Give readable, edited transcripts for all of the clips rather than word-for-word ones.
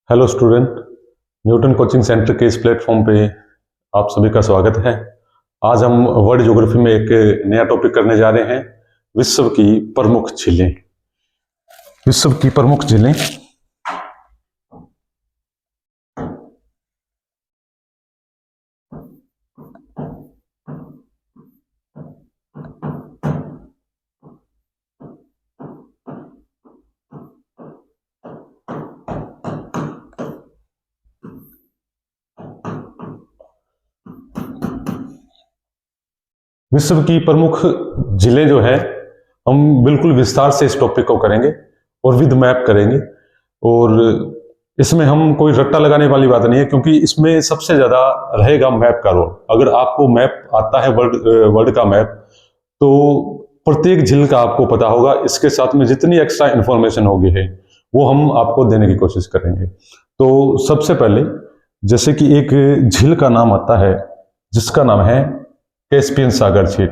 Hello student, Newton coaching centre के इस platform पे आप सभी का स्वागत है। आज हम वर्ल्ड ज्योग्राफी में एक नया टॉपिक करने जा रहे हैं, विश्व की प्रमुख झीलें। विश्व की प्रमुख झीलें। विश्व की प्रमुख झीलें जो है, हम बिल्कुल विस्तार से इस टॉपिक को करेंगे और विद मैप करेंगे। और इसमें हम कोई रट्टा लगाने वाली बात नहीं है, क्योंकि इसमें सबसे ज्यादा रहेगा मैप का रोल। अगर आपको मैप आता है, वर्ल्ड का मैप, तो प्रत्येक झील का आपको पता होगा। इसके साथ में जितनी एक्स्ट्रा इंफॉर्मेशन होगी है वो हम आपको देने की कोशिश करेंगे। तो सबसे पहले जैसे कि एक झील का नाम आता है जिसका नाम है कैस्पियन सागर झील।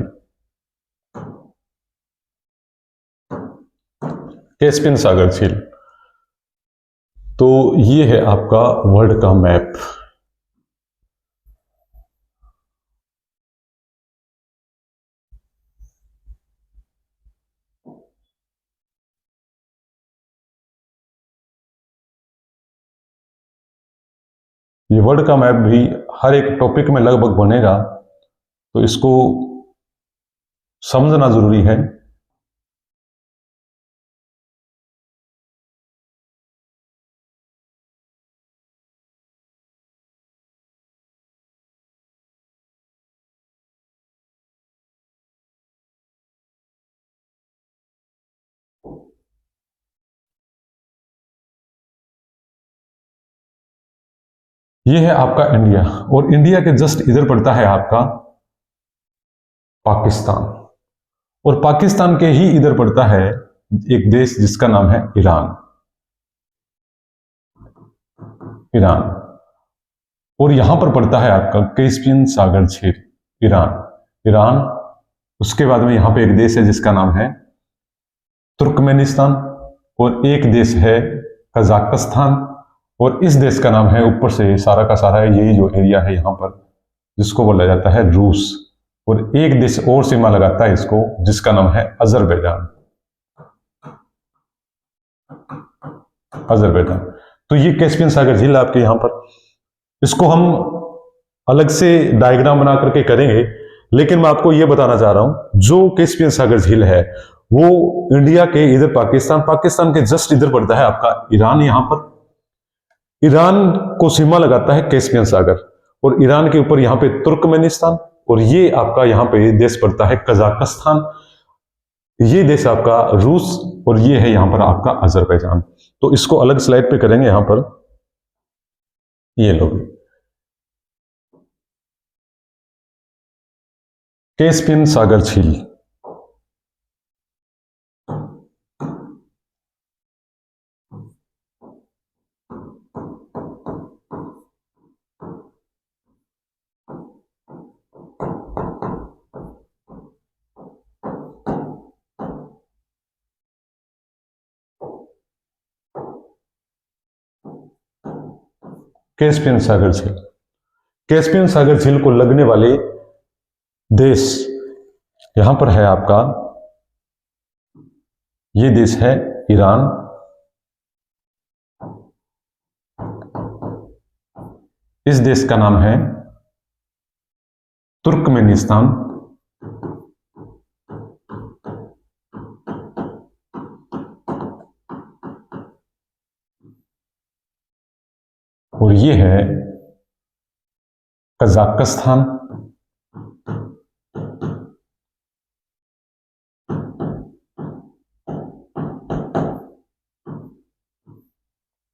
कैस्पियन सागर झील, तो ये है आपका वर्ल्ड का मैप। ये वर्ल्ड का मैप भी हर एक टॉपिक में लगभग बनेगा, तो इसको समझना जरूरी है। ये है आपका इंडिया, और इंडिया के जस्ट इधर पड़ता है आपका पाकिस्तान, और पाकिस्तान के ही इधर पड़ता है एक देश जिसका नाम है ईरान। ईरान, और यहां पर पड़ता है आपका कैस्पियन सागर झील। ईरान, उसके बाद में यहां पे एक देश है जिसका नाम है तुर्कमेनिस्तान, और एक देश है कजाकिस्तान, और इस देश का नाम है, ऊपर से सारा का सारा यही जो एरिया है यहां पर, जिसको बोला जाता है रूस। और एक देश और सीमा लगाता है इसको, जिसका नाम है अजरबैजान। अजरबैजान। तो ये कैस्पियन सागर झील आपके यहां पर, इसको हम अलग से डायग्राम बना करके करेंगे, लेकिन मैं आपको यह बताना चाह रहा हूं, जो कैस्पियन सागर झील है वो इंडिया के इधर पाकिस्तान के जस्ट इधर पड़ता है आपका ईरान। यहां पर ईरान को सीमा लगाता है कैस्पियन सागर, और ईरान के ऊपर यहां पे तुर्कमेनिस्तान, और ये आपका यहां पे देश पड़ता है कजाकिस्तान, ये देश आपका रूस, और ये है यहां पर आपका अजरबैजान। तो इसको अलग स्लाइड पे करेंगे। यहां पर ये लोग कैस्पियन सागर झील। कैस्पियन सागर झील। कैस्पियन सागर झील को लगने वाले देश यहां पर है आपका, ये देश है ईरान, इस देश का नाम है तुर्कमेनिस्तान, और ये है कजाकिस्तान,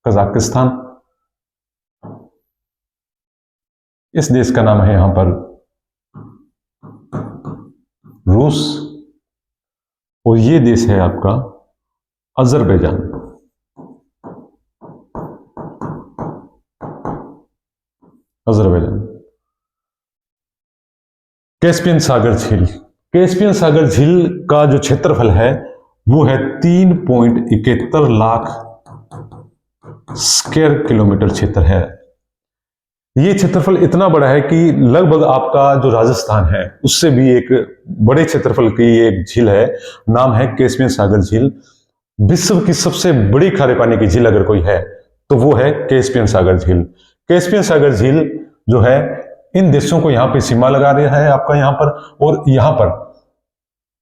कजाकिस्तान। इस देश का नाम है यहां पर रूस, और ये देश है आपका अजरबैजान। अजरबैजान। कैस्पियन सागर झील। कैस्पियन सागर झील का जो क्षेत्रफल है वो है 3.71 लाख स्क्वायर किलोमीटर क्षेत्र है। ये क्षेत्रफल इतना बड़ा है कि लगभग आपका जो राजस्थान है उससे भी एक बड़े क्षेत्रफल की एक झील है, नाम है कैस्पियन सागर झील। विश्व की सबसे बड़ी खारे पानी की झील अगर कोई है तो वो है कैस्पियन सागर झील। कैस्पियन सागर झील जो है इन देशों को यहां पे सीमा लगा रहा है आपका यहां पर, और यहां पर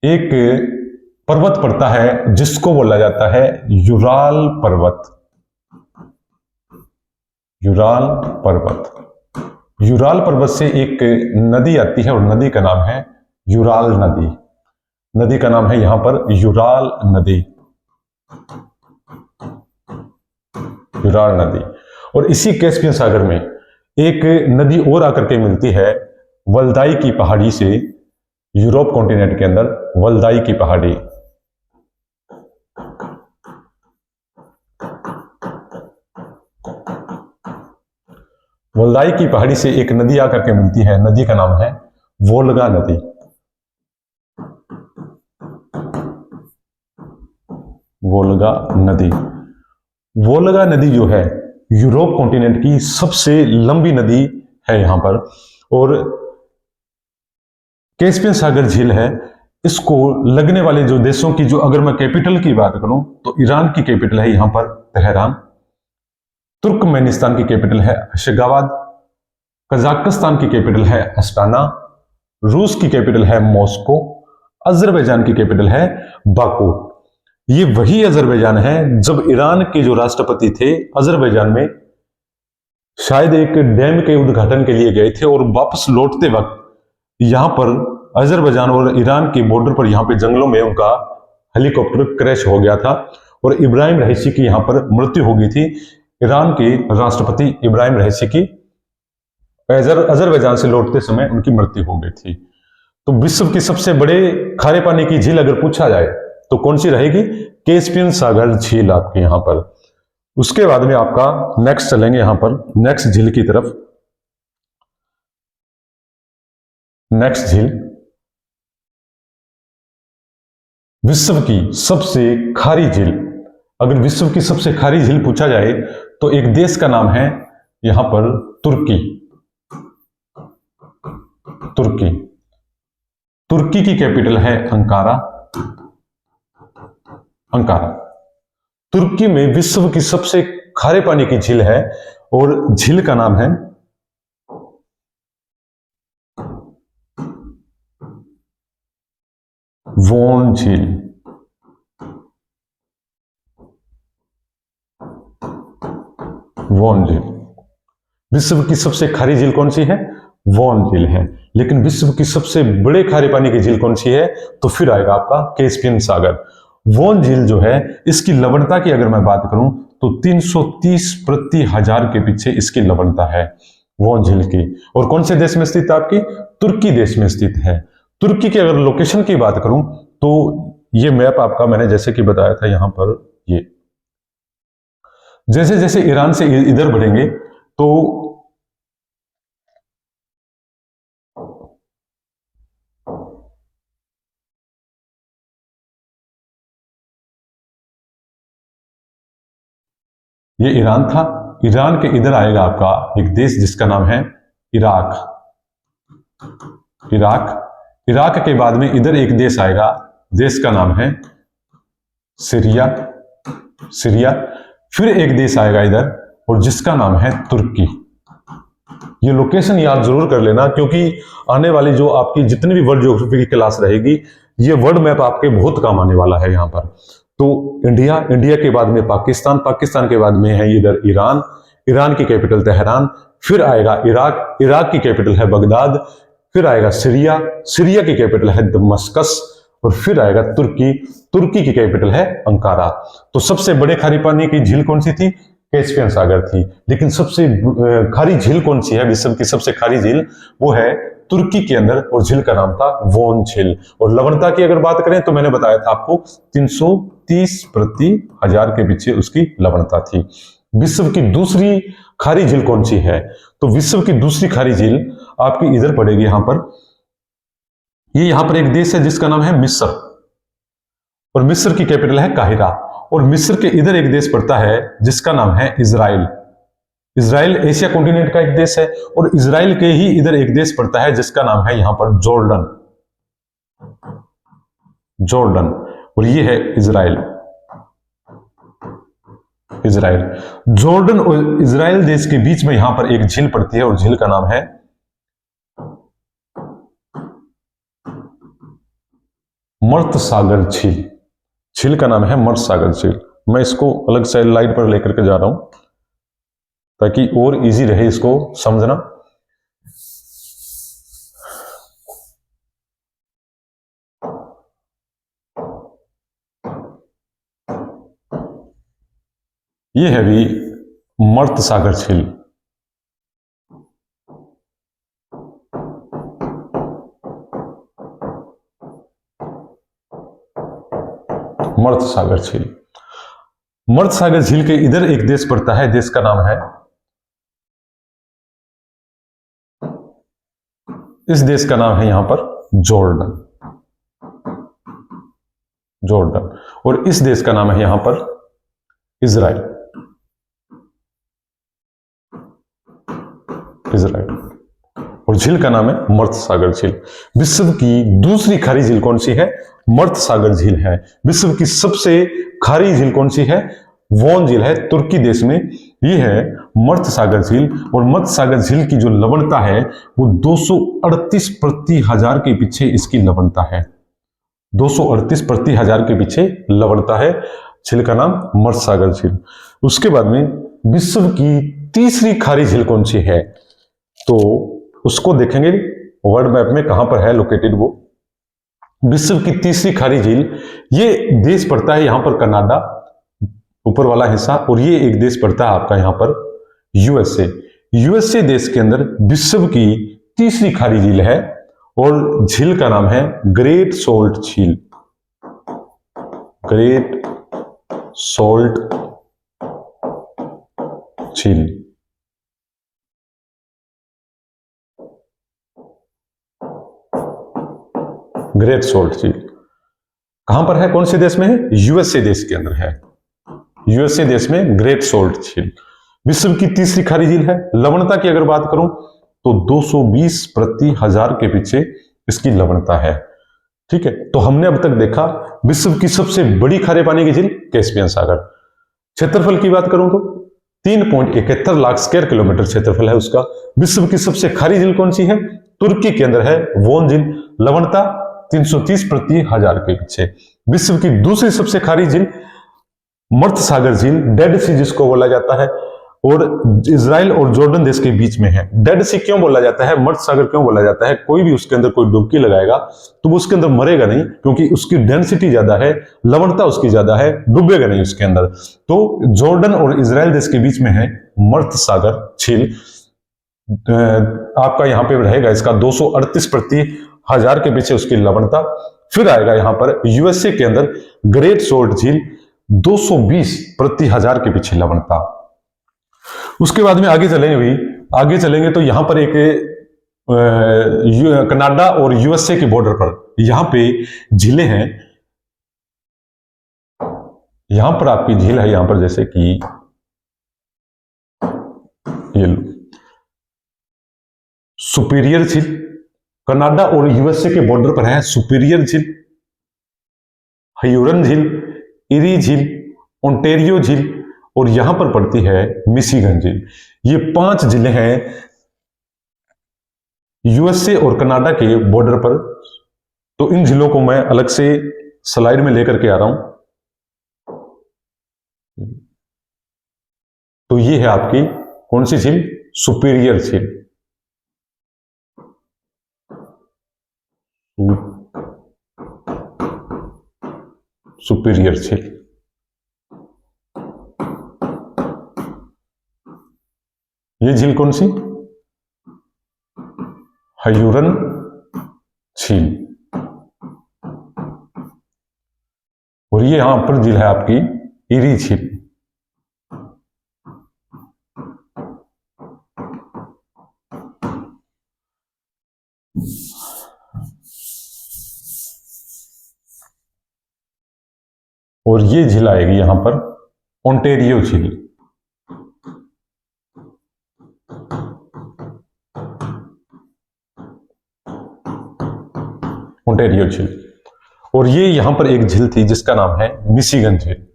एक पर्वत पड़ता है जिसको बोला जाता है यूराल पर्वत। यूराल पर्वत, यूराल पर्वत से एक नदी आती है और नदी का नाम है यूराल नदी। नदी का नाम है यहां पर यूराल नदी, यूराल नदी। और इसी कैस्पियन सागर में एक नदी और आकर के मिलती है वल्दाई की पहाड़ी से, यूरोप कॉन्टिनेंट के अंदर वल्दाई की पहाड़ी। वल्दाई की पहाड़ी से एक नदी आकर के मिलती है, नदी का नाम है वोल्गा नदी। वोल्गा नदी, वोल्गा नदी जो है यूरोप कॉन्टिनेंट की सबसे लंबी नदी है यहां पर। और कैस्पियन सागर झील है, इसको लगने वाले जो देशों की, जो अगर मैं कैपिटल की बात करूं तो ईरान की कैपिटल है यहां पर तेहरान, तुर्कमेनिस्तान की कैपिटल है अशगाबाद, कजाकिस्तान की कैपिटल है अस्ताना, रूस की कैपिटल है मॉस्को, अजरबैजान की कैपिटल है बाकू। ये वही अजरबैजान है जब ईरान के जो राष्ट्रपति थे अजरबैजान में शायद एक डैम के उद्घाटन के लिए गए थे और वापस लौटते वक्त यहां पर अजरबैजान और ईरान के बॉर्डर पर यहां पे जंगलों में उनका हेलीकॉप्टर क्रैश हो गया था और इब्राहिम रईसी की यहां पर मृत्यु हो गई थी। ईरान के राष्ट्रपति इब्राहिम रईसी की अजरबैजान से लौटते समय उनकी मृत्यु हो गई थी। तो विश्व की सबसे बड़े खारे पानी की झील अगर पूछा जाए तो कौन सी रहेगी? कैस्पियन सागर झील आपके यहां पर। उसके बाद में आपका नेक्स्ट चलेंगे यहां पर नेक्स्ट झील की तरफ। नेक्स्ट झील विश्व की सबसे खारी झील। अगर विश्व की सबसे खारी झील पूछा जाए तो एक देश का नाम है यहां पर तुर्की। तुर्की, तुर्की की कैपिटल है अंकारा। अंकारा, तुर्की में विश्व की सबसे खारे पानी की झील है और झील का नाम है वोन झील। वोन झील, विश्व की सबसे खारी झील कौन सी है? वोन झील है। लेकिन विश्व की सबसे बड़े खारे पानी की झील कौन सी है? तो फिर आएगा आपका कैस्पियन सागर। वोन झील जो है इसकी लवणता की अगर मैं बात करूं तो 330 प्रति हजार के पीछे इसकी लवणता है वोन झील की। और कौन से देश में स्थित है आपकी? तुर्की देश में स्थित है। तुर्की की अगर लोकेशन की बात करूं तो ये मैप आपका मैंने जैसे कि बताया था यहां पर, ये जैसे जैसे ईरान से इधर बढ़ेंगे तो ये ईरान था। ईरान के इधर आएगा आपका एक देश जिसका नाम है इराक। इराक, इराक के बाद में इधर एक देश आएगा, देश का नाम है सीरिया। सीरिया, फिर एक देश आएगा इधर और जिसका नाम है तुर्की। ये लोकेशन याद जरूर कर लेना क्योंकि आने वाली जो आपकी जितनी भी वर्ल्ड ज्योग्राफी की क्लास रहेगी ये वर्ल्ड मैप आपके बहुत काम आने वाला है यहां पर। तो इंडिया, इंडिया के बाद में पाकिस्तान, पाकिस्तान के बाद में है इधर ईरान, ईरान की कैपिटल तेहरान, फिर आएगा इराक, इराक की कैपिटल है बगदाद, फिर आएगा सीरिया, सीरिया की कैपिटल है दमस्कस, और फिर आएगा तुर्की, तुर्की की कैपिटल है अंकारा। तो सबसे बड़े खारे पानी की झील कौन सी थी? कैस्पियन सागर थी। लेकिन सबसे खारी झील कौन सी है? विश्व की सबसे खारी झील वो है तुर्की के अंदर और झील का नाम था वोन झील। और लवणता की अगर बात करें तो मैंने बताया था आपको 330 प्रति हजार के पीछे उसकी लवणता थी। विश्व की दूसरी खारी झील कौन सी है? तो विश्व की दूसरी खारी झील आपकी इधर पड़ेगी यहां पर। ये यहां पर एक देश है जिसका नाम है मिस्र और मिस्र की कैपिटल है काहिरा। और मिस्र के इधर एक देश पड़ता है जिसका नाम है इजराइल। इजराइल एशिया कॉन्टिनेंट का एक देश है, और इजराइल के ही इधर एक देश पड़ता है जिसका नाम है यहां पर जॉर्डन। जॉर्डन, और ये है इजराइल। इजराइल, जॉर्डन और इजराइल देश के बीच में यहां पर एक झील पड़ती है, और झील का नाम है मर्त सागर झील। झील का नाम है मर्त सागर झील। मैं इसको अलग से लाइट पर लेकर के जा रहा हूं ताकि और इजी रहे इसको समझना। ये है भी मर्त सागर झील। मर्त सागर झील। मर्त सागर झील के इधर एक देश पड़ता है, देश का नाम है, इस देश का नाम है यहां पर जॉर्डन। जॉर्डन, और इस देश का नाम है यहां पर इजराइल। इजराइल, और झील का नाम है मर्त सागर झील। विश्व की दूसरी खारी झील कौन सी है? मर्त सागर झील है। विश्व की सबसे खारी झील कौन सी है? वोन झील है, तुर्की देश में। ये है मर्त सागर झील, और मर्त सागर झील की जो लवणता है वो 238 प्रति हजार के पीछे इसकी लवणता है। 238 प्रति हजार के पीछे लवणता है। झील का नाम मर्त सागर झील। उसके बाद में विश्व की तीसरी खारी झील कौन सी है, तो उसको देखेंगे वर्ल्ड मैप में कहां पर है लोकेटेड वो। विश्व की तीसरी खारी झील, ये देश पड़ता है यहां पर कनाडा, ऊपर वाला हिस्सा, और ये एक देश पड़ता है आपका यहां पर यूएसए। यूएसए देश के अंदर विश्व की तीसरी खारी झील है, और झील का नाम है ग्रेट सोल्ट झील। ग्रेट सोल्ट झील। ग्रेट सोल्ट झील कहां पर है, कौन से देश में है? यूएसए देश के अंदर है। यूएसए देश में ग्रेट सोल्ट झील विश्व की तीसरी खारी झील है। लवणता की अगर बात करूं तो 220 प्रति हजार के पीछे इसकी लवणता है। ठीक है, तो हमने अब तक देखा विश्व की सबसे बड़ी खारे पानी की झील कैस्पियन सागर। क्षेत्रफल की बात करूं तो 3.71 लाख स्क्वायर किलोमीटर क्षेत्रफल है उसका। विश्व की सबसे खारी झील कौन सी है? तुर्की के अंदर है वोन झील, लवणता 330 प्रति हजार के पीछे। विश्व की दूसरी सबसे खारी झील मर्त सागर झील, डेड सी जिसको बोला जाता है, और इजराइल और जॉर्डन देश के बीच में है। डेड सी क्यों बोला जाता है, मर्त सागर क्यों बोला जाता है? कोई भी उसके अंदर कोई डुबकी लगाएगा तो वो उसके अंदर मरेगा नहीं, क्योंकि उसकी डेंसिटी ज्यादा है, लवणता उसकी ज्यादा है, डूबेगा नहीं उसके अंदर। तो जॉर्डन और इजराइल देश के बीच में है मर्त सागर झील। आपका यहां पे रहेगा इसका 238 प्रति हजार के पीछे उसकी लवणता। फिर आएगा यहां पर यूएसए के अंदर ग्रेट सोल्ट झील, 220 प्रति हजार के पीछे लवणता। उसके बाद में आगे चलेंगे भी, आगे चलेंगे तो यहां पर एक कनाडा और यूएसए के बॉर्डर पर यहां पे झीलें हैं। यहां पर आपकी झील है, यहां पर जैसे कि ये लो सुपीरियर झील, कनाडा और यूएसए के बॉर्डर पर है सुपीरियर झील, हयूरन झील, इरी झील, ओंटेरियो झील, और यहां पर पड़ती है मिशिगन झील। ये 5 झीलें हैं यूएसए और कनाडा के बॉर्डर पर। तो इन झीलों को मैं अलग से स्लाइड में लेकर के आ रहा हूं। तो ये है आपकी कौन सी झील? सुपीरियर झील। सुपीरियर झील। ये झील कौन सी? हयूरन झील। और ये यहां पर झील है आपकी इरी झील। और ये झील आएगी यहां पर ओंटेरियो झील। ओंटेरियो झील। और ये यहां पर एक झील थी जिसका नाम है मिशिगन झील।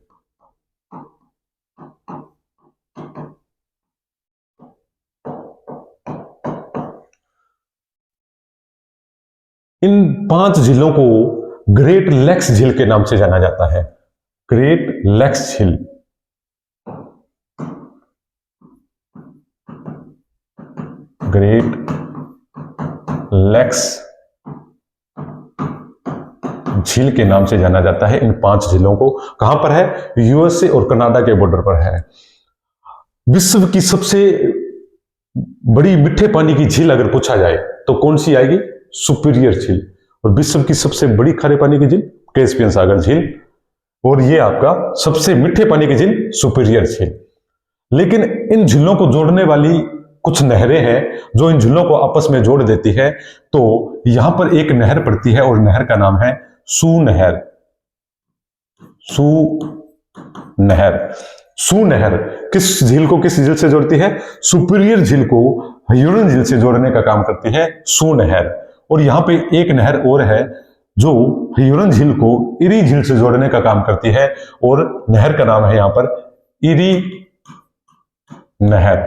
इन 5 झीलों को ग्रेट लेक्स झील के नाम से जाना जाता है। ग्रेट लेक्स झील। ग्रेट लेक्स झील के नाम से जाना जाता है इन 5 झीलों को। कहां पर है? यूएसए और कनाडा के बॉर्डर पर है। विश्व की सबसे बड़ी मीठे पानी की झील अगर पूछा जाए तो कौन सी आएगी? सुपीरियर झील। और विश्व की सबसे बड़ी खारे पानी की झील कैस्पियन सागर झील। और ये आपका सबसे मीठे पानी की झील सुपीरियर झील। लेकिन इन झीलों को जोड़ने वाली कुछ नहरें हैं जो इन झीलों को आपस में जोड़ देती है। तो यहां पर एक नहर पड़ती है और नहर का नाम है सू नहर। सू नहर। सू नहर किस झील को किस झील से जोड़ती है? सुपीरियर झील को ह्यूरन झील से जोड़ने का काम करती है सू नहर। और यहां पे एक नहर और है जो ह्यूरन झील को इरी झील से जोड़ने का काम करती है और नहर का नाम है यहां पर इरी नहर।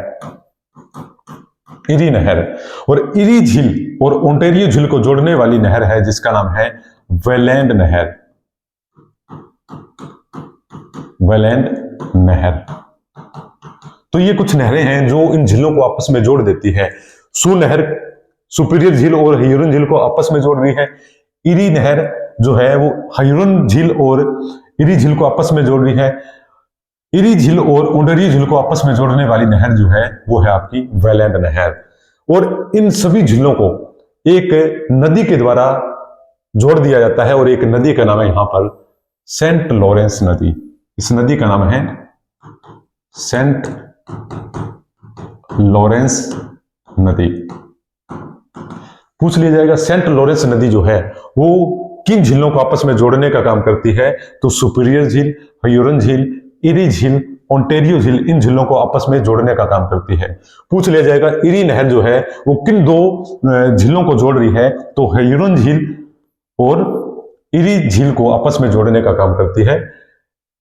इरी नहर। और इरी झील और ओंटेरियो झील को जोड़ने वाली नहर है जिसका नाम है वेलैंड नहर। वेलैंड नहर। तो ये कुछ नहरें हैं जो इन झीलों को आपस में जोड़ देती है। सू नहर सुपीरियर झील और ह्यूरन झील को आपस में जोड़ रही है। इरी नहर जो है वो ह्यूरन झील और इरी झील को आपस में जोड़ रही है। इरी झील और ओंटेरियो झील को आपस में जोड़ने वाली नहर जो है वो है आपकी वेलैंड नहर। और इन सभी झीलों को एक नदी के द्वारा जोड़ दिया जाता है और एक नदी का नाम है यहां पर सेंट लॉरेंस नदी। इस नदी का नाम है सेंट लॉरेंस नदी। पूछ लिया जाएगा सेंट लॉरेंस नदी जो है वो किन झीलों को आपस में जोड़ने का काम करती है? तो सुपीरियर झील, ह्यूरन झील, इरी झील, ओंटेरियो झील, इन झीलों को आपस में जोड़ने का काम करती है। पूछ लिया जाएगा इरी नहर जो है वो किन 2 झीलों को जोड़ रही है? तो ह्यूरन झील और इरी झील को आपस में जोड़ने का काम करती है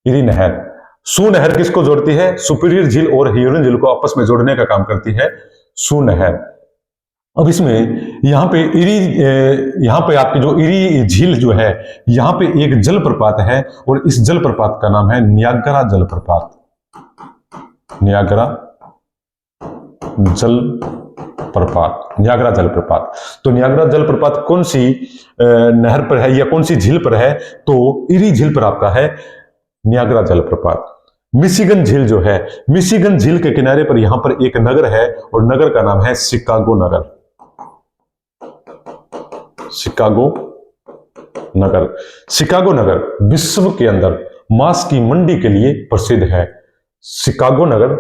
इरी नहर। सू नहर किसको जोड़ती है? सुपीरियर झील और ह्यूरन झील को आपस में जोड़ने का काम करती है सू नहर। अब इसमें यहां पे आपकी जो इरी झील जो है यहां पे एक जलप्रपात है और इस जलप्रपात का नाम है नियाग्रा जलप्रपात। नियाग्रा जलप्रपात। नियाग्रा जलप्रपात। तो नियाग्रा जलप्रपात कौन सी नहर पर है या कौन सी झील पर है? तो इरी झील पर आपका है नियाग्रा जलप्रपात। मिशिगन झील जो है, मिशिगन झील के किनारे पर यहां पर एक नगर है और नगर का नाम है शिकागो नगर। शिकागो नगर। शिकागो नगर विश्व के अंदर मांस की मंडी के लिए प्रसिद्ध है। शिकागो नगर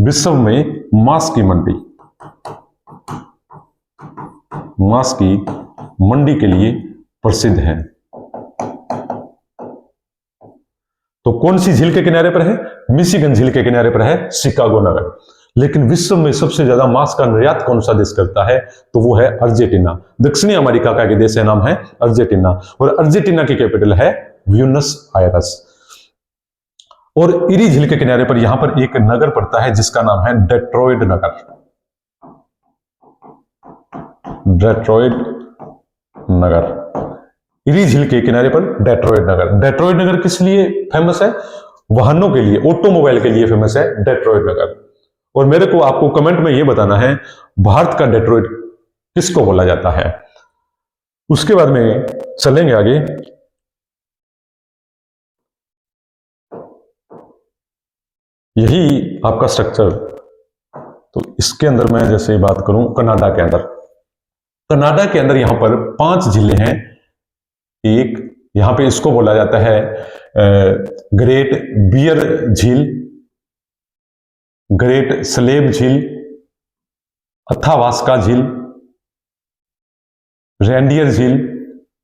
विश्व में मांस की मंडी, मांस की मंडी के लिए प्रसिद्ध है। तो कौन सी झील के किनारे पर है? मिशिगन झील के किनारे पर है शिकागो नगर। लेकिन विश्व में सबसे ज्यादा मांस का निर्यात कौन सा देश करता है? तो वो है अर्जेंटीना। दक्षिणी अमेरिका का देश का नाम है अर्जेंटीना और अर्जेंटीना की कैपिटल है ब्यूनस आयरस। और इरी झील के किनारे पर यहां पर एक नगर पड़ता है जिसका नाम है डेट्रॉयट नगर। डेट्रॉयट नगर। इरी झील के किनारे पर डेट्रॉयट नगर। डेट्रॉयट नगर किस लिए फेमस है? वाहनों के लिए, ऑटोमोबाइल के लिए फेमस है डेट्रॉयट नगर। और मेरे को आपको कमेंट में यह बताना है भारत का डेट्रॉयट किसको बोला जाता है। उसके बाद में चलेंगे आगे। यही आपका स्ट्रक्चर। तो इसके अंदर मैं जैसे बात करूं कनाडा के अंदर, कनाडा के अंदर यहां पर 5 झीलें हैं। एक यहां पे इसको बोला जाता है ग्रेट बियर झील, ग्रेट स्लेव झील, अथावास्का झील, रेंडियर झील,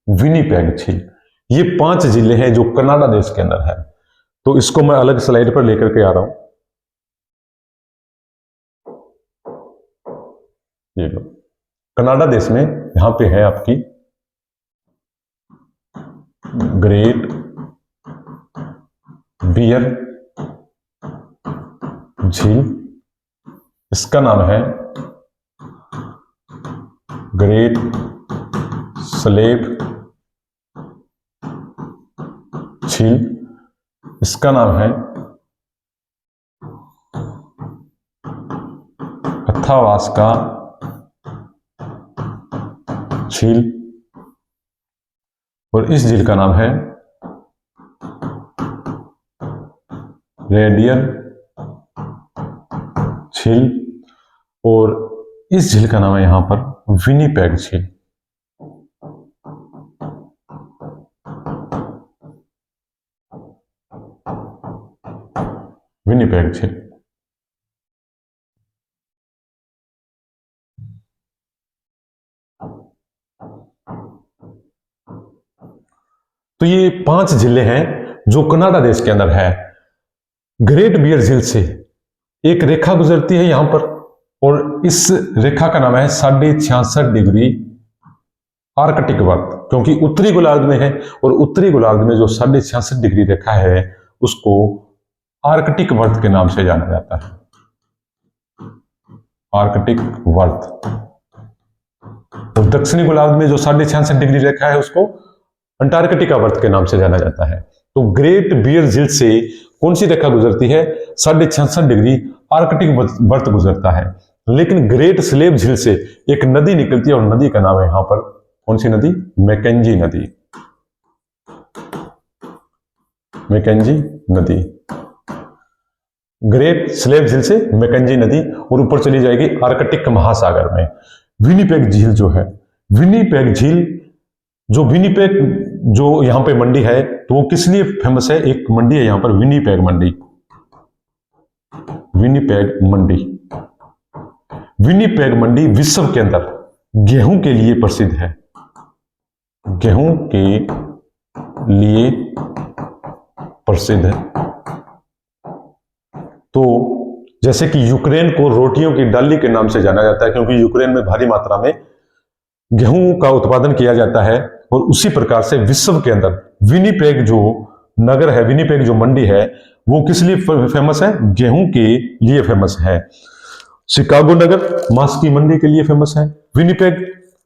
विनीपेग झील। ये 5 झीलें हैं जो कनाडा देश के अंदर है। तो इसको मैं अलग स्लाइड पर लेकर के आ रहा हूं। ये लो, कनाडा देश में यहां पे है आपकी ग्रेट बियर झील। इसका नाम है ग्रेट स्लेव झील। इसका नाम है अथावास्का झील। और इस झील का नाम है रेडियल झील। और इस झील का नाम है यहां पर विनिपेग झील। विनिपेग झील। तो ये 5 झीलें हैं जो कनाडा देश के अंदर है। ग्रेट बियर झील से एक रेखा गुजरती है यहां पर, और इस रेखा का नाम है 66.5 डिग्री आर्कटिक वर्त, क्योंकि उत्तरी गोलार्ध में है, और उत्तरी गोलार्ध में जो 66.5 डिग्री रेखा है उसको आर्कटिक वर्त के नाम से जाना जाता है। आर्कटिक वर्त। और दक्षिणी गोलार्ध में जो 66.5 डिग्री रेखा है उसको अंटार्कटिका वर्त के नाम से जाना जाता है। तो ग्रेट बियर झील से कौन सी रेखा गुजरती है? 66.5 डिग्री आर्कटिक वर्त गुजरता है। लेकिन ग्रेट स्लेव झील से एक नदी निकलती है, और नदी का नाम है यहां पर कौन सी नदी? मैकेंजी नदी। मैकेंजी नदी। ग्रेट स्लेव झील से मैकेंजी नदी, और ऊपर चली जाएगी आर्कटिक महासागर में। विनिपेग झील जो है, विनिपेग झील जो विनिपेग जो यहां पे मंडी है, तो वो किस लिए फेमस है? एक मंडी है यहां पर विनिपेग मंडी। विनिपेग मंडी। विनिपेग मंडी विश्व के अंदर गेहूं के लिए प्रसिद्ध है। गेहूं के लिए प्रसिद्ध है। तो जैसे कि यूक्रेन को रोटियों की डाली के नाम से जाना जाता है, क्योंकि यूक्रेन में भारी मात्रा में गेहूं का उत्पादन किया जाता है, और उसी प्रकार से विश्व के अंदर विनिपेग जो नगर है, विनिपेग जो मंडी है, वो किस लिए फेमस है? गेहूं के लिए फेमस है। शिकागो नगर मांस की मंडी के लिए फेमस है। विनिपेग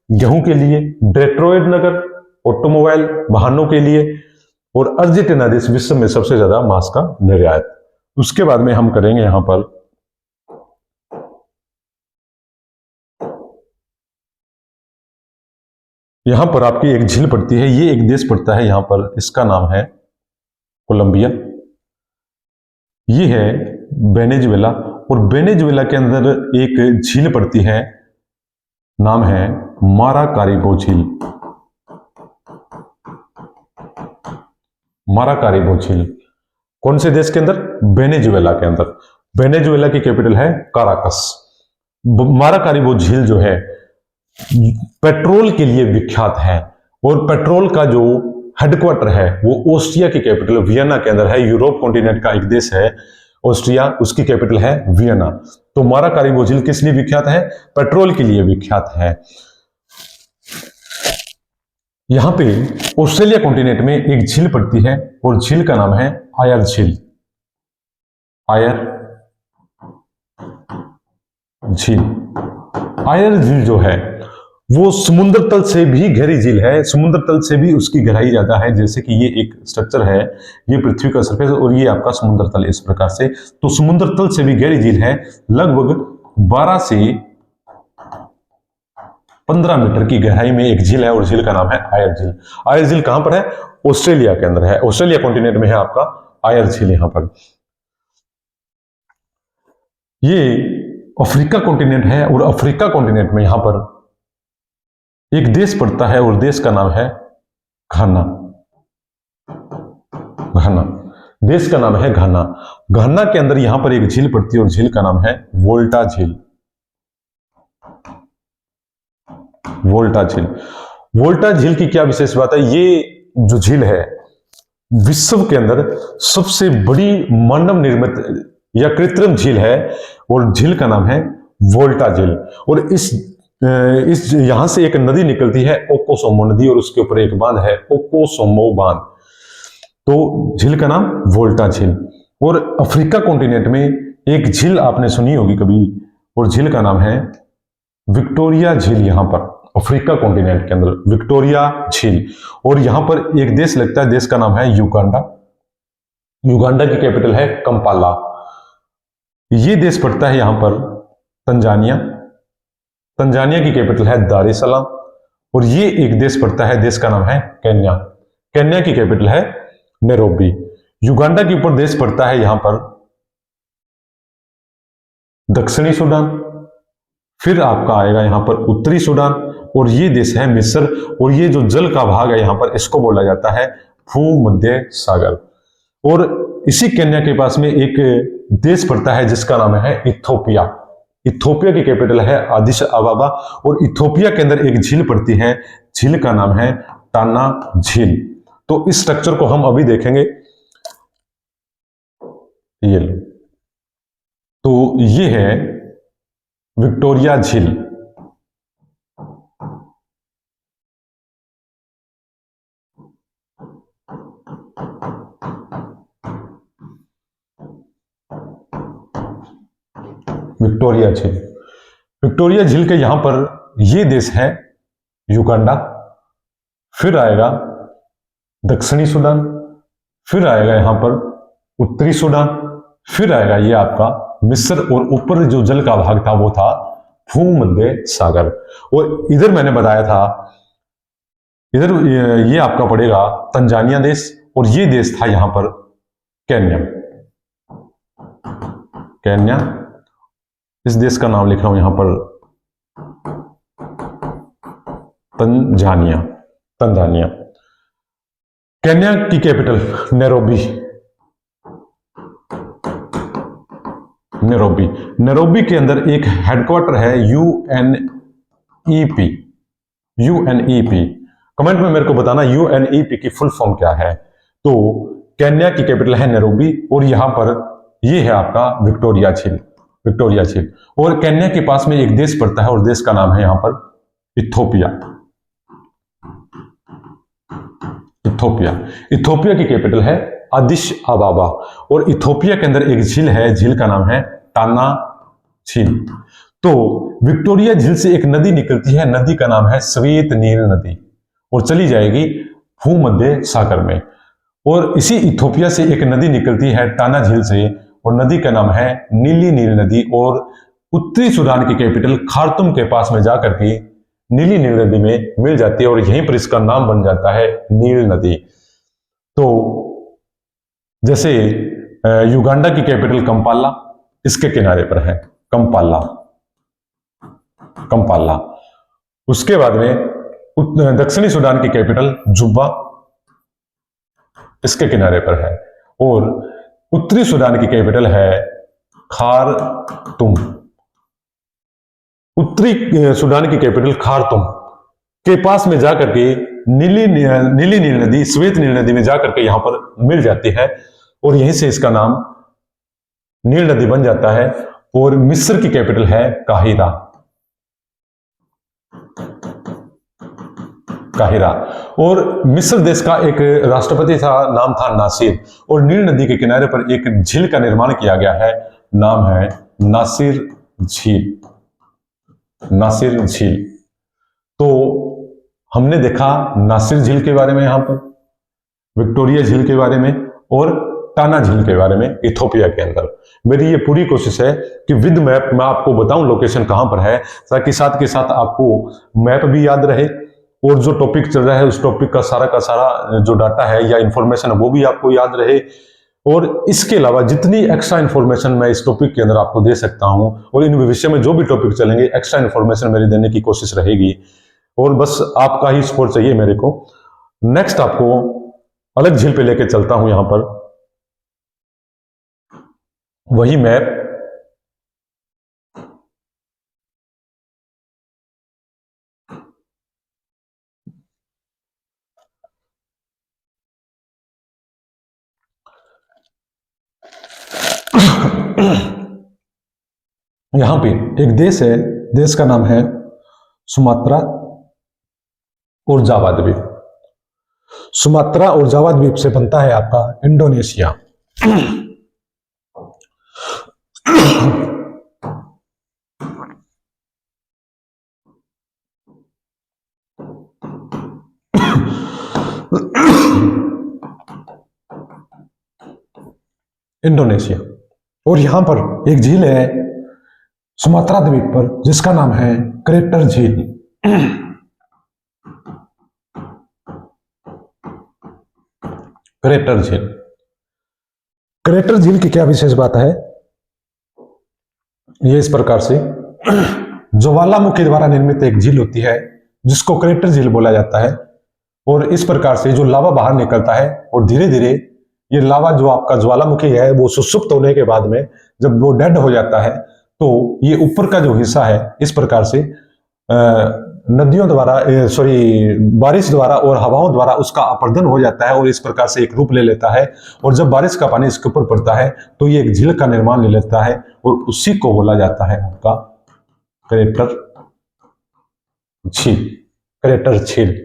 गेहूं के लिए। डेट्रॉयट नगर ऑटोमोबाइल वाहनों के लिए। और अर्जेंटीना देश विश्व में सबसे ज्यादा मांस का निर्यात। उसके बाद में हम करेंगे यहां पर आपकी एक झील पड़ती है, ये एक देश पड़ता है यहां पर, इसका नाम है कोलंबिया। ये है वेनेजुएला, और वेनेजुएला के अंदर एक झील पड़ती है, नाम है माराकारिबो झील। माराकारिबो झील कौन से देश के अंदर? वेनेजुएला के अंदर। वेनेजुएला की कैपिटल है काराकस। माराकारिबो झील जो है पेट्रोल के लिए विख्यात है, और पेट्रोल का जो हेडक्वार्टर है वो ऑस्ट्रिया की कैपिटल वियना के अंदर है। यूरोप कॉन्टिनेंट का एक देश है ऑस्ट्रिया, उसकी कैपिटल है वियना। तो माराकारिबो झील किस लिए विख्यात है? पेट्रोल के लिए विख्यात है। यहां पे ऑस्ट्रेलिया कॉन्टिनेंट में एक झील पड़ती है, और झील का नाम है आयर झील। आयर झील। आयर झील जो है वो समुद्र तल से भी गहरी झील है। समुद्र तल से भी उसकी गहराई ज्यादा है। जैसे कि ये एक स्ट्रक्चर है, ये पृथ्वी का सरफेस, और ये आपका समुद्र तल, इस प्रकार से। तो समुद्र तल से भी गहरी झील है, लगभग 12 से 15 मीटर की गहराई में एक झील है, और झील का नाम है आयर झील। आयर झील कहां पर है? ऑस्ट्रेलिया के अंदर है। ऑस्ट्रेलिया कॉन्टिनेंट में है आपका आयर झील। यहां पर ये अफ्रीका कॉन्टिनेंट है, और अफ्रीका कॉन्टिनेंट में यहां पर एक देश पड़ता है, और देश का नाम है घाना। घाना देश का नाम है घाना। घाना के अंदर यहां पर एक झील पड़ती है, और झील का नाम है वोल्टा झील। वोल्टा झील। वोल्टा झील की क्या विशेष बात है? ये जो झील है विश्व के अंदर सबसे बड़ी मानव निर्मित या कृत्रिम झील है, और झील का नाम है वोल्टा झील। और इस यहां से एक नदी निकलती है, ओकोसोमो नदी, और उसके ऊपर एक बांध है, ओकोसोमो बांध। तो झील का नाम वोल्टा झील। और अफ्रीका कॉन्टिनेंट में एक झील आपने सुनी होगी कभी, और झील का नाम है विक्टोरिया झील। यहां पर अफ्रीका कॉन्टिनेंट के अंदर विक्टोरिया झील। और यहां पर एक देश लगता है, देश का नाम है युगांडा। युगांडा की कैपिटल है कंपाला। ये देश पड़ता है यहां पर तंजानिया। तंजानिया की कैपिटल है दार एस सलाम। और ये एक देश पड़ता है, देश का नाम है केन्या। केन्या की कैपिटल है नैरोबी। युगांडा के ऊपर देश पड़ता है यहां पर दक्षिणी सूडान। फिर आपका आएगा यहां पर उत्तरी सूडान, और ये देश है मिस्र। और ये जो जल का भाग है यहां पर, इसको बोला जाता है भूमध्य सागर। और इसी केन्या के पास में एक देश पड़ता है जिसका नाम है इथोपिया। इथोपिया की कैपिटल है आदिश अबाबा। और इथोपिया के अंदर एक झील पड़ती है, झील का नाम है टाना झील। तो इस स्ट्रक्चर को हम अभी देखेंगे। ये लो, तो ये है विक्टोरिया झील। विक्टोरिया झील, विक्टोरिया झील के यहां पर ये देश है युगांडा। फिर आएगा दक्षिणी सूडान। फिर आएगा यहां पर उत्तरी सूडान। फिर आएगा ये आपका मिस्र, और ऊपर जो जल का भाग था वो था भूमध्य सागर। और इधर मैंने बताया था, इधर ये आपका पड़ेगा तंजानिया देश, और ये देश था यहां पर केन्या। केन्या, इस देश का नाम लिख रहा हूं यहां पर तंजानिया। तंजानिया। केन्या की कैपिटल नैरोबी। नैरोबी, नैरोबी के अंदर एक हेडक्वार्टर है यूएनईपी। यूएनईपी, कमेंट में मेरे को बताना यूएनईपी की फुल फॉर्म क्या है। तो केन्या की कैपिटल है नैरोबी, और यहां पर ये है आपका विक्टोरिया झील। विक्टोरिया झील। और केन्या के पास में एक देश पड़ता है, और देश का नाम है यहां पर इथोपिया। इथोपिया, इथोपिया की कैपिटल है आदिश अबाबा। और इथोपिया के अंदर एक झील है, झील का नाम है टाना झील। तो विक्टोरिया झील से एक नदी निकलती है, नदी का नाम है श्वेत नील नदी, और चली जाएगी भूमध्य सागर में। और इसी इथोपिया से एक नदी निकलती है टाना झील से, और नदी का नाम है नीली नील नदी। और उत्तरी सूडान की कैपिटल खार्तुम के पास में जाकर के नीली नील नदी में मिल जाती है, और यहीं पर इसका नाम बन जाता है नील नदी। तो जैसे युगांडा की कैपिटल कंपाला इसके किनारे पर है, कंपाला। कंपाला। उसके बाद में दक्षिणी सूडान की कैपिटल जुब्बा इसके किनारे पर है, और उत्तरी सूडान की कैपिटल है खार्तूम। उत्तरी सूडान की कैपिटल खार्तूम के पास में जाकर के नीली नील नदी, श्वेत नील नदी में जाकर के यहां पर मिल जाती है, और यहीं से इसका नाम नील नदी बन जाता है। और मिस्र की कैपिटल है काहिरा। काहिरा। और मिस्र देश का एक राष्ट्रपति था, नाम था नासिर। और नील नदी के किनारे पर एक झील का निर्माण किया गया है, नाम है नासिर झील। नासिर झील। तो हमने देखा नासिर झील के बारे में, यहां पर विक्टोरिया झील के बारे में, और टाना झील के बारे में इथोपिया के अंदर। मेरी ये पूरी कोशिश है कि विद मैप मैं आपको बताऊं लोकेशन कहां पर है, ताकि साथ के साथ आपको मैप भी याद रहे, और जो टॉपिक चल रहा है उस टॉपिक का सारा जो डाटा है या इंफॉर्मेशन है वो भी आपको याद रहे। और इसके अलावा जितनी एक्स्ट्रा इन्फॉर्मेशन मैं इस टॉपिक के अंदर आपको दे सकता हूं, और इन विषय में जो भी टॉपिक चलेंगे एक्स्ट्रा इन्फॉर्मेशन मेरी देने की कोशिश रहेगी। और बस आपका ही सपोर्ट चाहिए मेरे को। नेक्स्ट आपको अलग झील पे लेके चलता हूं, यहां पर वही मैप यहां पे एक देश है, देश का नाम है सुमात्रा और जावा द्वीप। सुमात्रा और जावा द्वीप से बनता है आपका इंडोनेशिया। इंडोनेशिया। और यहां पर एक झील है सुमात्रा द्वीप पर जिसका नाम है क्रेटर झील। क्रेटर झील। क्रेटर झील की क्या विशेष बात है, ये इस प्रकार से ज्वालामुखी द्वारा निर्मित एक झील होती है जिसको क्रेटर झील बोला जाता है। और इस प्रकार से जो लावा बाहर निकलता है और धीरे धीरे ये लावा जो आपका ज्वालामुखी है वो सुसुप्त होने के बाद में जब वो डेड हो जाता है तो ये ऊपर का जो हिस्सा है इस प्रकार से नदियों द्वारा बारिश द्वारा और हवाओं द्वारा उसका अपर्दन हो जाता है और इस प्रकार से एक रूप ले लेता है। और जब बारिश का पानी इसके ऊपर पड़ता है तो ये एक झील का निर्माण ले लेता है और उसी को बोला जाता है आपका क्रेटर झील। क्रेटर झील।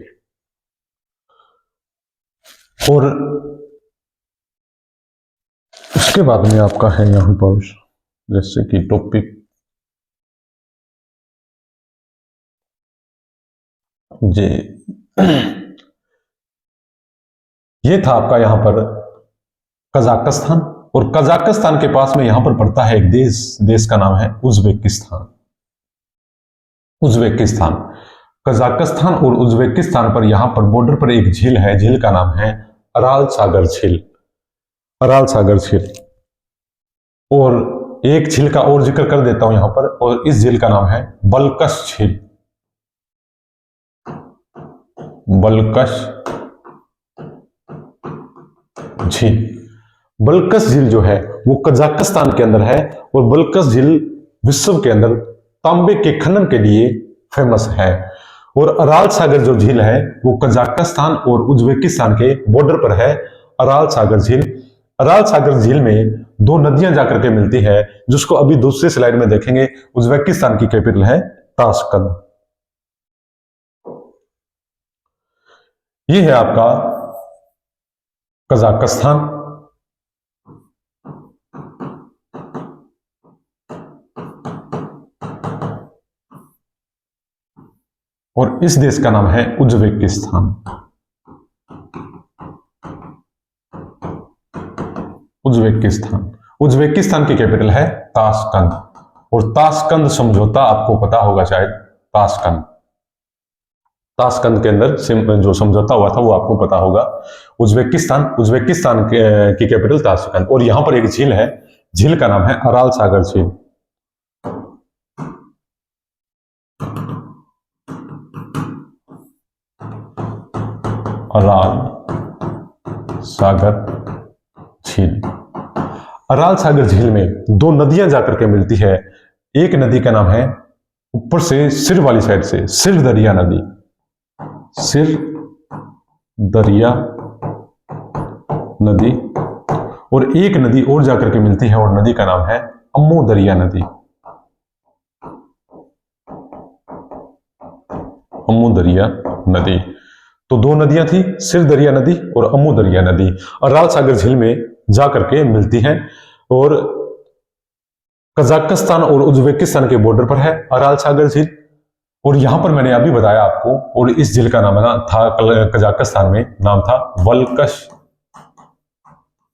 और उसके बाद में आपका है यहां पर जैसे कि टॉपिक जी ये था आपका यहां पर कजाकिस्तान। और कजाकिस्तान के पास में यहां पर पड़ता है एक देश का नाम है उज्बेकिस्तान। उज्बेकिस्तान। कजाकिस्तान और उज्बेकिस्तान पर यहां पर बॉर्डर पर एक झील है, झील का नाम है अराल सागर झील। अराल सागर झील। और एक झील का और जिक्र कर देता हूं यहां पर, और इस झील का नाम है बलकश झील। बलकश झील। बलकश झील जो है वो कजाकिस्तान के अंदर है और बलकश झील विश्व के अंदर तांबे के खनन के लिए फेमस है। और अराल सागर जो झील है वो कजाकिस्तान और उज्बेकिस्तान के बॉर्डर पर है। अराल सागर झील। अराल सागर झील में दो नदियां जाकर के मिलती है जिसको अभी दूसरी स्लाइड में देखेंगे। उज्बेकिस्तान की कैपिटल है ताशकंद। ये है आपका कजाकिस्तान। और इस देश का नाम है उज्बेकिस्तान। उज्बेकिस्तान। उज्बेकिस्तान की कैपिटल है ताशकंद। और ताशकंद समझौता आपको पता होगा शायद। ताशकंद। ताशकंद के अंदर जो समझौता हुआ था वो आपको पता होगा। उज्बेकिस्तान की कैपिटल ताशकंद। और यहां पर एक झील है, झील का नाम है अराल सागर झील। अराल सागर झील। अराल सागर झील में दो नदियां जाकर के मिलती है। एक नदी का नाम है ऊपर से सिर वाली साइड से सिर दरिया नदी। सिर दरिया नदी। और एक नदी और जाकर के मिलती है और नदी का नाम है अम्मू दरिया नदी। अम्मू दरिया नदी। तो दो नदियां थी, सिर दरिया नदी और अम्मू दरिया नदी अराल सागर झील में जाकर के मिलती हैं। और कजाकिस्तान और उज्बेकिस्तान के बॉर्डर पर है अराल सागर झील। और यहां पर मैंने अभी बताया आपको, और इस झील का नाम था कजाकिस्तान में नाम था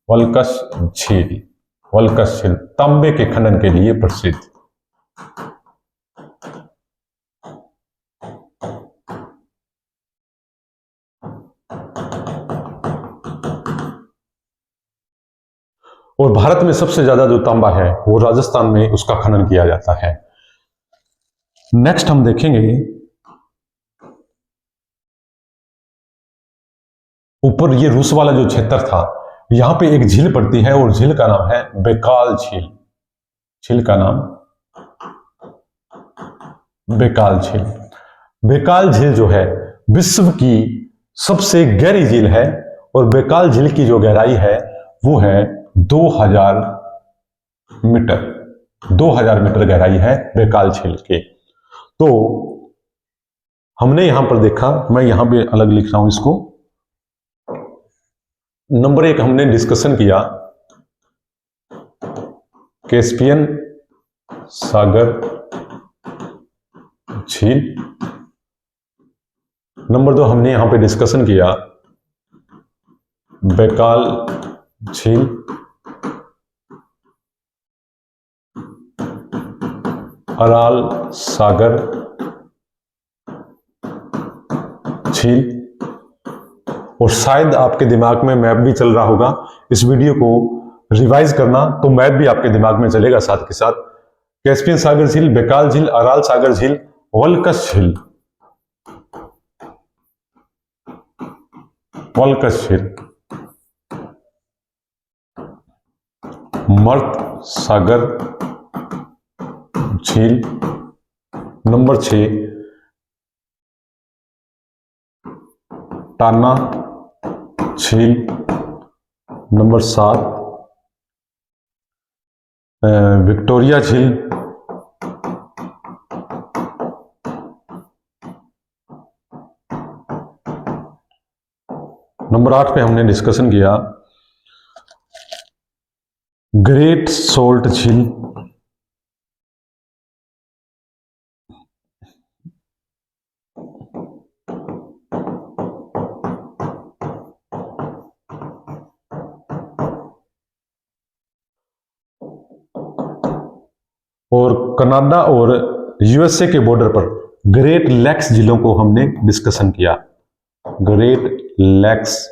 वलकश झील। वलकश झील तांबे के खनन के लिए प्रसिद्ध। और भारत में सबसे ज्यादा जो तांबा है वो राजस्थान में उसका खनन किया जाता है। नेक्स्ट हम देखेंगे ऊपर ये रूस वाला जो क्षेत्र था, यहां पे एक झील पड़ती है और झील का नाम है बेकाल झील। झील का नाम बेकाल झील। बेकाल झील जो है विश्व की सबसे गहरी झील है और बेकाल झील की जो गहराई है वो है 2000 मीटर, 2000 मीटर गहराई है बैकाल झील के। तो हमने यहां पर देखा, मैं यहां पे अलग लिख रहा हूं इसको। नंबर 1 हमने डिस्कशन किया कैस्पियन सागर झील। नंबर 2 हमने यहां पे डिस्कशन किया बैकाल झील। अराल सागर झील। और शायद आपके दिमाग में मैप भी चल रहा होगा, इस वीडियो को रिवाइज करना तो मैप भी आपके दिमाग में चलेगा साथ के साथ। कैस्पियन सागर झील, बैकाल झील, अराल सागर झील, वल्कस झील, वल्कस झील, मर्त सागर झील। नंबर 6 टाना झील। नंबर 7 विक्टोरिया झील। नंबर 8 पे हमने डिस्कशन किया ग्रेट सोल्ट झील। और कनाडा और यूएसए के बॉर्डर पर ग्रेट लेक्स झीलों को हमने डिस्कशन किया। ग्रेट लेक्स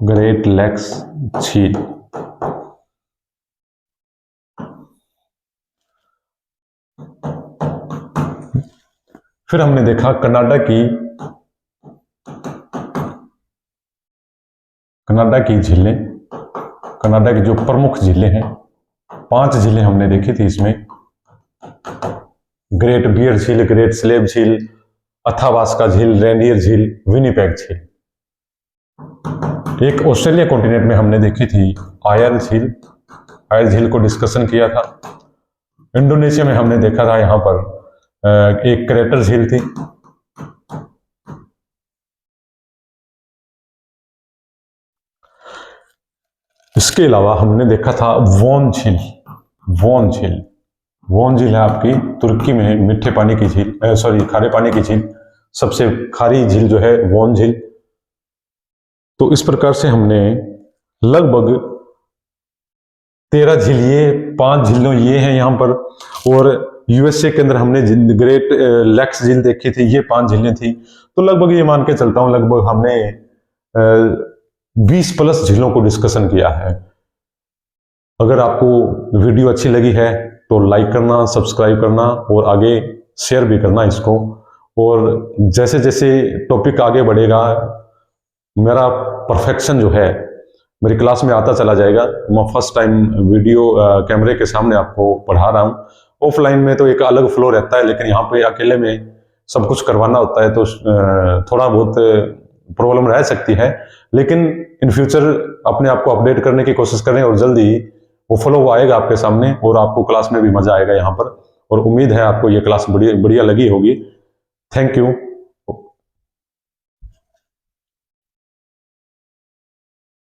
ग्रेट लेक्स झील। फिर हमने देखा कनाडा की झीलें, कनाडा की जो प्रमुख झीलें हैं। 5 झीलें हमने देखी थी इसमें। ग्रेट बियर झील, ग्रेट स्लेव झील, अथावास्का झील, रेनियर झील, विनिपेग झील। एक ऑस्ट्रेलिया कॉन्टिनेंट में हमने देखी थी आयर झील, आयर झील को डिस्कशन किया था। इंडोनेशिया में हमने देखा था यहां पर एक क्रेटर झील थी। इसके अलावा हमने देखा था वोन झील। वोन झील, वोन झील है आपकी तुर्की में मीठे पानी की झील, खारे पानी की झील। सबसे खारी झील जो है वोन झील। तो इस प्रकार से हमने लगभग 13 झील, ये 5 झीलों ये हैं यहाँ पर। और यूएसए के अंदर हमने ग्रेट लेक्स झील देखी थी, ये 5 झीलें थी। तो लगभग ये मान के चलता हूं लगभग हमने 20 प्लस झीलों को डिस्कशन किया है। अगर आपको वीडियो अच्छी लगी है तो लाइक करना, सब्सक्राइब करना और आगे शेयर भी करना इसको। और जैसे जैसे टॉपिक आगे बढ़ेगा मेरा परफेक्शन जो है मेरी क्लास में आता चला जाएगा। मैं फर्स्ट टाइम वीडियो कैमरे के सामने आपको पढ़ा रहा हूँ। ऑफलाइन में तो एक अलग फ्लो रहता है, लेकिन यहाँ पे अकेले में सब कुछ करवाना होता है, तो थोड़ा बहुत प्रॉब्लम रह सकती है। लेकिन इन फ्यूचर अपने आप को अपडेट करने की कोशिश करें और जल्दी वो फ्लो आएगा आपके सामने और आपको क्लास में भी मजा आएगा यहाँ पर। और उम्मीद है आपको ये क्लास बढ़िया लगी होगी। Thank you.